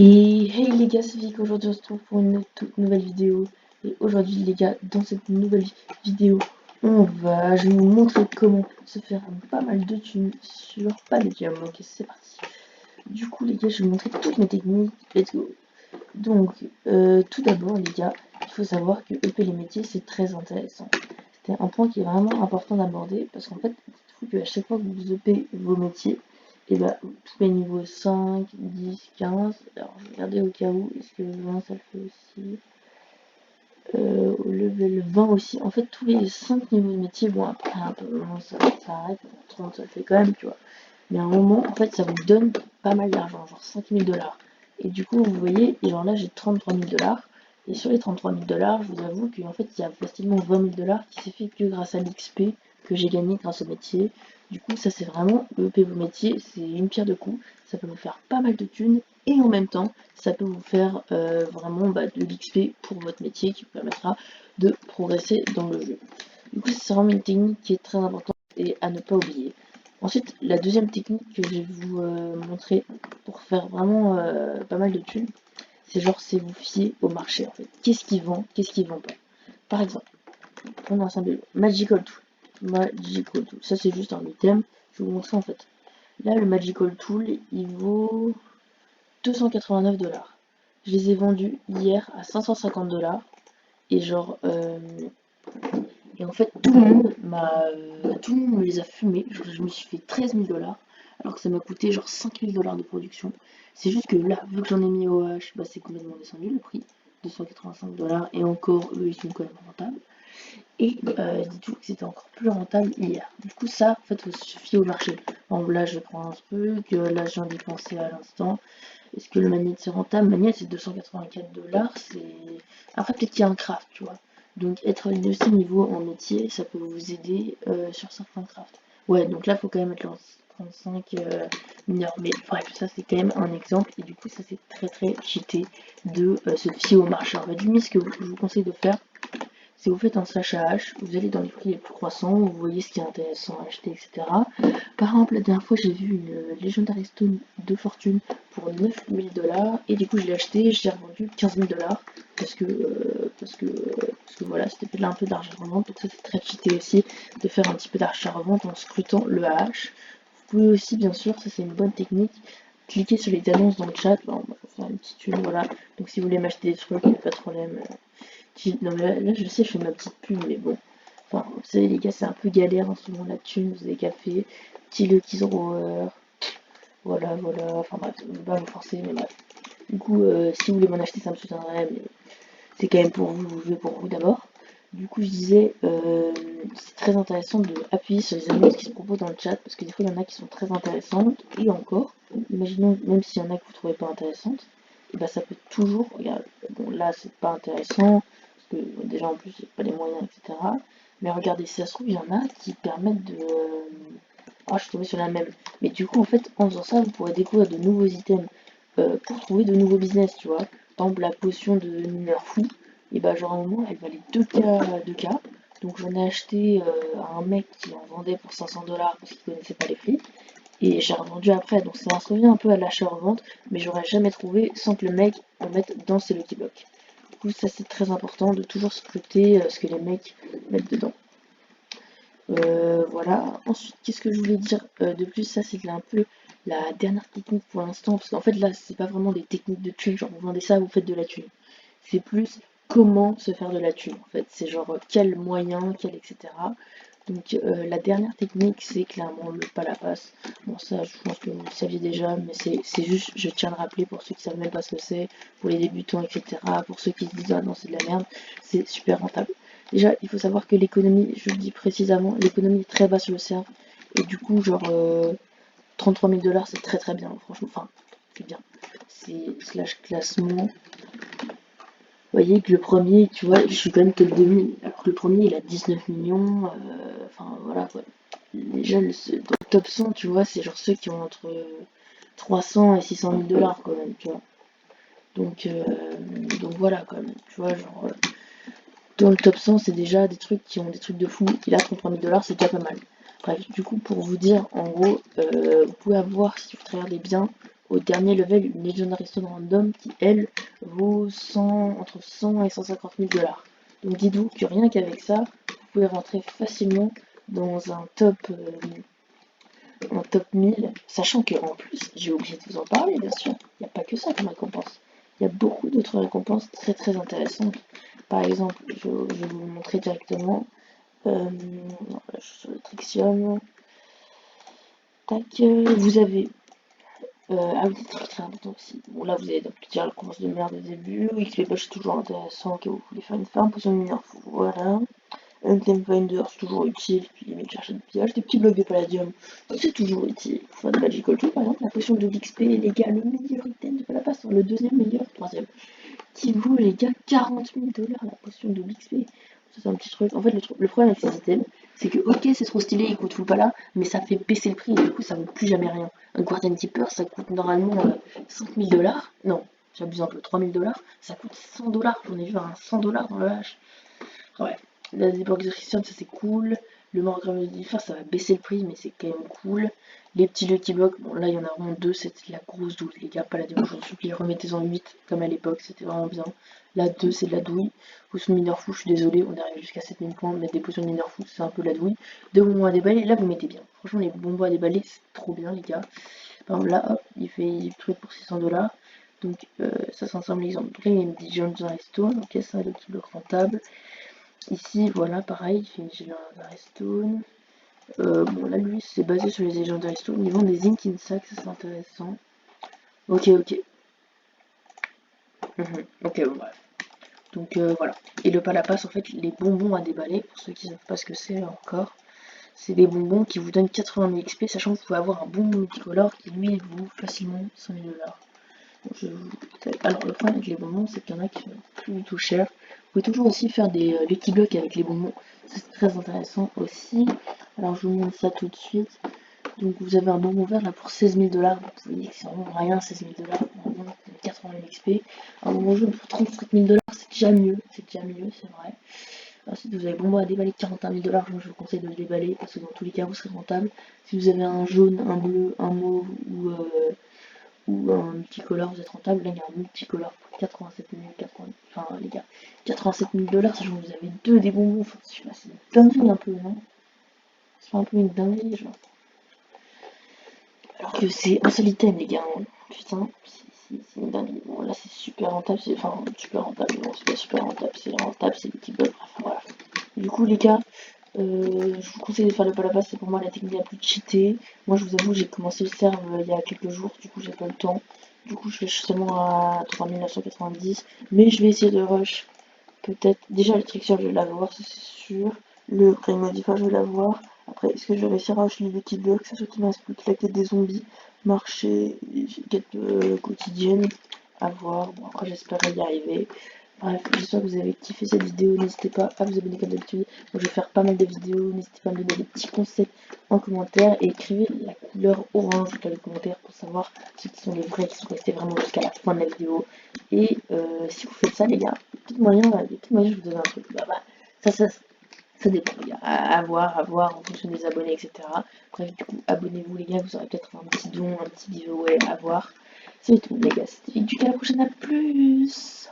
Et hey les gars, c'est Vic, aujourd'hui on se retrouve pour une toute nouvelle vidéo. Et aujourd'hui les gars, dans cette nouvelle vidéo, je vais vous montrer comment se faire pas mal de thunes sur Palladium. Ok, c'est parti. Du coup les gars, je vais vous montrer toutes mes techniques, let's go. Donc, tout d'abord les gars, il faut savoir que EP les métiers c'est très intéressant. C'est un point qui est vraiment important d'aborder parce qu'en fait, il faut qu'à chaque fois que vous EP vos métiers, et bah, tous les niveaux 5, 10, 15, alors je vais regarder au cas où, est-ce que 20 ça le fait aussi, au level 20 aussi, en fait tous les 5 niveaux de métier, bon après un peu ça arrête, 30 ça le fait quand même, tu vois, mais à un moment, en fait ça vous donne pas mal d'argent, genre 5000 $. Et du coup, vous voyez, et genre là j'ai 33 000 $, et sur les 33 000 $, je vous avoue qu'en fait il y a facilement 20 000 $ qui s'est fait que grâce à l'XP que j'ai gagné grâce au métier. Du coup, ça c'est vraiment EP vos métiers, c'est une pierre de coups, ça peut vous faire pas mal de thunes, et en même temps, ça peut vous faire vraiment de l'XP pour votre métier qui vous permettra de progresser dans le jeu. Du coup, c'est vraiment une technique qui est très importante et à ne pas oublier. Ensuite, la deuxième technique que je vais vous montrer pour faire vraiment pas mal de thunes, c'est vous fier au marché en fait. Qu'est-ce qui vend, qu'est-ce qui vend pas. Par exemple, prenons un simple Magical Tool. Magical Tool, ça c'est juste un item. Je vais vous montrer en fait. Là, le Magical Tool, il vaut 289 $. Je les ai vendus hier à 550 $. Et genre, et en fait, tout le monde me les a fumés. Je me suis fait 13 000 $, alors que ça m'a coûté genre 5 000 $ de production. C'est juste que là, vu que j'en ai mis au H, bah, c'est complètement descendu le prix, 285 $, et encore, eux, ils sont quand même rentables. Et dites-vous que c'était encore plus rentable hier. Du coup, ça, en fait, faut se fier au marché. Bon, là, je prends un truc, là, j'en ai pensé à l'instant. Est-ce que le magnet c'est rentable? Magnet c'est 284 $, c'est. Après peut-être qu'il y a un craft, tu vois. Donc être de ce niveau en métier, ça peut vous aider sur certains crafts. Ouais, donc là faut quand même être le 35 mineurs. Mais bref, ça c'est quand même un exemple. Et du coup ça c'est très très cheaté de se fier au marché. En fait, lui, ce que je vous conseille de faire, si vous faites un slash AH, vous allez dans les prix les plus croissants, vous voyez ce qui est intéressant à acheter, etc. Par exemple, la dernière fois, j'ai vu une Legendary Stone de fortune pour 9000 $, et du coup, je l'ai acheté, je l'ai revendu 15 000 $ parce que voilà, c'était là un peu d'argent revente, donc ça c'est très cheaté aussi de faire un petit peu d'argent revente en scrutant le AH. Vous pouvez aussi, bien sûr, ça c'est une bonne technique, cliquer sur les annonces dans le chat, bon, on va faire une petite thune, voilà. Donc si vous voulez m'acheter des trucs, il n'y a pas de problème. Non mais là, je sais, je fais ma petite pub, mais bon. Enfin, vous savez les gars, c'est un peu galère en ce moment la thune, vous avez café, petit Lucky Drawer, voilà, enfin bref, je vais pas vous forcer, mais bref. Du coup, si vous voulez m'en acheter, ça me soutiendrait, mais c'est quand même pour vous, vous jouez pour vous d'abord. Du coup, je disais, c'est très intéressant de appuyer sur les annonces qui se proposent dans le chat, parce que des fois, il y en a qui sont très intéressantes, et encore, imaginons, même s'il y en a que vous trouvez pas intéressantes, et bah ça peut toujours, regarde, bon là, c'est pas intéressant, parce que déjà en plus, il n'y a pas les moyens, etc. Mais regardez, si ça se trouve, il y en a qui permettent de... Ah, je suis tombée sur la même. Mais du coup, en fait, en faisant ça, vous pourrez découvrir de nouveaux items pour trouver de nouveaux business, tu vois. Par exemple, la potion de mineur fou, et bah, genre, à un moment, elle valait 2K. Donc, j'en ai acheté à un mec qui en vendait pour 500 $ parce qu'il connaissait pas les prix. Et j'ai revendu après. Donc, ça se revient un peu à l'achat-revente, mais j'aurais jamais trouvé sans que le mec en mette dans ses Lucky Blocks. Du coup, ça, c'est très important de toujours scruter ce que les mecs mettent dedans. Voilà. Ensuite, qu'est-ce que je voulais dire de plus? Ça, c'est un peu la dernière technique pour l'instant. Parce qu'en fait, là, c'est pas vraiment des techniques de thune. Genre, vous vendez ça, vous faites de la thune. C'est plus comment se faire de la thune. En fait, c'est genre quel moyen, quel etc. Donc, la dernière technique, c'est clairement le passe. Bon, ça, je pense que vous le saviez déjà, mais c'est juste, je tiens à le rappeler pour ceux qui savent même pas ce que c'est, pour les débutants, etc. Pour ceux qui se disent, ah non, c'est de la merde, c'est super rentable. Déjà, il faut savoir que l'économie, je le dis précisément, l'économie est très basse sur le serve. Et du coup, genre, 33 000 $, c'est très très bien, franchement. Enfin, c'est bien. C'est slash classement. Vous voyez que le premier, tu vois, je suis quand même top 2000, alors que le premier, il a 19 millions. Enfin, voilà quoi. Déjà, dans le top 100, tu vois, c'est genre ceux qui ont entre 300 et 600 000 $ quand même, tu vois. Donc voilà, quand même. Tu vois, genre, dans le top 100, c'est déjà des trucs qui ont des trucs de fou. Il a 33 000 $, c'est déjà pas mal. Bref, du coup, pour vous dire, en gros, vous pouvez avoir, si vous regardez bien, au dernier level une Legendary Stone random qui, elle, vaut entre 100 et 150 000 $. Donc dites-vous que rien qu'avec ça, vous pouvez rentrer facilement dans un top 1000, sachant que en plus, j'ai oublié de vous en parler, bien sûr, il n'y a pas que ça comme récompense. Il y a beaucoup d'autres récompenses très très intéressantes. Par exemple, je vais vous le montrer directement. Je suis sur le Trixium. Tac, vous avez ah oui, c'est très important aussi. Bon, là, vous avez donc dire la récompense de merde au début. XP Bush, c'est toujours intéressant que vous voulez faire une farm. Potion de mineur, voilà. Unclaimed Finder, c'est toujours utile. Puis les mecs cherchent des pillages. Des petits blocs de palladium, c'est toujours utile. Pour faire des magical tools, par exemple, la potion de XP, les gars, le meilleur item de la passe, le deuxième meilleur, troisième. Qui vaut, les gars, 40 000 $, la potion de XP. Ça, c'est un petit truc. En fait, le problème avec ces items, c'est que, ok, c'est trop stylé, il coûte full pas là, mais ça fait baisser le prix et du coup, ça vaut plus jamais rien. Un Guardian Keeper, ça coûte normalement 5 000 $. Non, j'abuse un peu, 3 000 $. Ça coûte 100 $. J'en ai vu un 100 $ dans le H. Ouais, la Débloque de Christian, ça c'est cool. Le mort de diffère, ça va baisser le prix, mais c'est quand même cool. Les petits Lucky Blocks, bon là il y en a vraiment deux, c'est la grosse douille, les gars, pas la démo, je vous supplie, remettez-en 8 comme à l'époque, c'était vraiment bien. Là 2 c'est de la douille. Potion de mineur fou, je suis désolé, on arrive jusqu'à 7000 points, mettre des potions de mineur fou, c'est un peu la douille. Deux bonbons à déballer, là vous mettez bien. Franchement les bonbons à déballer, c'est trop bien les gars. Par exemple là, hop, il fait le truc pour 600 $. Donc ça c'est un exemple. Donc là il y a une petite Legendary Stone, ok, ça le petit bloc rentable. Ici, voilà, pareil, il fait une Legendary Stone. Bon, là, lui, c'est basé sur les Legendary Stone. Ils vendent des Ink in Sack, ça c'est intéressant. Ok, ok. Ok, bon, bref. Donc, voilà. Et le Palapas, en fait, les bonbons à déballer, pour ceux qui ne savent pas ce que c'est encore, c'est des bonbons qui vous donnent 80 000 XP, sachant que vous pouvez avoir un bonbon multicolore qui, lui, vaut facilement 100 000 $. Alors le problème avec les bonbons, c'est qu'il y en a qui sont plus du tout chers. Vous pouvez toujours aussi faire des Lucky Blocks avec les bonbons, c'est très intéressant aussi. Alors je vous montre ça tout de suite. Donc vous avez un bonbon vert là pour 16 000 $. Vous voyez que c'est vraiment rien, 16 000 $. Vraiment 80 000 XP. Un bonbon jaune pour 35 000 $, c'est déjà mieux, c'est vrai. Ensuite vous avez bonbon à déballer 41 000 $. Moi je vous conseille de le déballer parce que dans tous les cas vous serez rentable. Si vous avez un jaune, un bleu, un mauve ou un multicolore, vous êtes rentable. Là, il y a un multicolore pour 87 000, enfin les gars, 87 000 $, sachant que vous avez deux des bonbons. Enfin, je sais pas, c'est une dinguerie un peu, non? C'est un peu une dinguerie, genre. Alors que c'est un seul item, les gars. Hein. Putain, c'est une dinguerie. Bon, là, c'est super rentable. Enfin, super rentable. Non, c'est pas super rentable, c'est le petit bug. Bref, voilà. Du coup, les gars, je vous conseille de faire le Palapas, c'est pour moi la technique la plus cheatée. Moi, je vous avoue, j'ai commencé le serve il y a quelques jours, du coup, j'ai pas le temps. Du coup, je suis seulement à 3990, mais je vais essayer de rush. Peut-être, déjà, le trickshot, je vais l'avoir, ça c'est sûr. Le Prime Modifier, je vais l'avoir. Après, est-ce que je vais réussir à rusher les Lucky Blocks, sachant qu'il me reste plus que la quête des zombies, marcher, quête quotidienne, à voir. Bon, après, j'espère y arriver. Bref, j'espère que vous avez kiffé cette vidéo. N'hésitez pas à vous abonner comme d'habitude. Moi, je vais faire pas mal de vidéos. N'hésitez pas à me donner des petits conseils en commentaire. Et écrivez la couleur orange dans les commentaires pour savoir ceux qui sont les vrais, qui sont restés vraiment jusqu'à la fin de la vidéo. Et si vous faites ça, les gars, il y a peut-être moyen, je vous donne un truc. Ça dépend, les gars. À voir en fonction des abonnés, etc. Bref, du coup, abonnez-vous, les gars. Vous aurez peut-être un petit don, un petit giveaway à voir. C'est tout, les gars. C'était Vic, à la prochaine. À plus!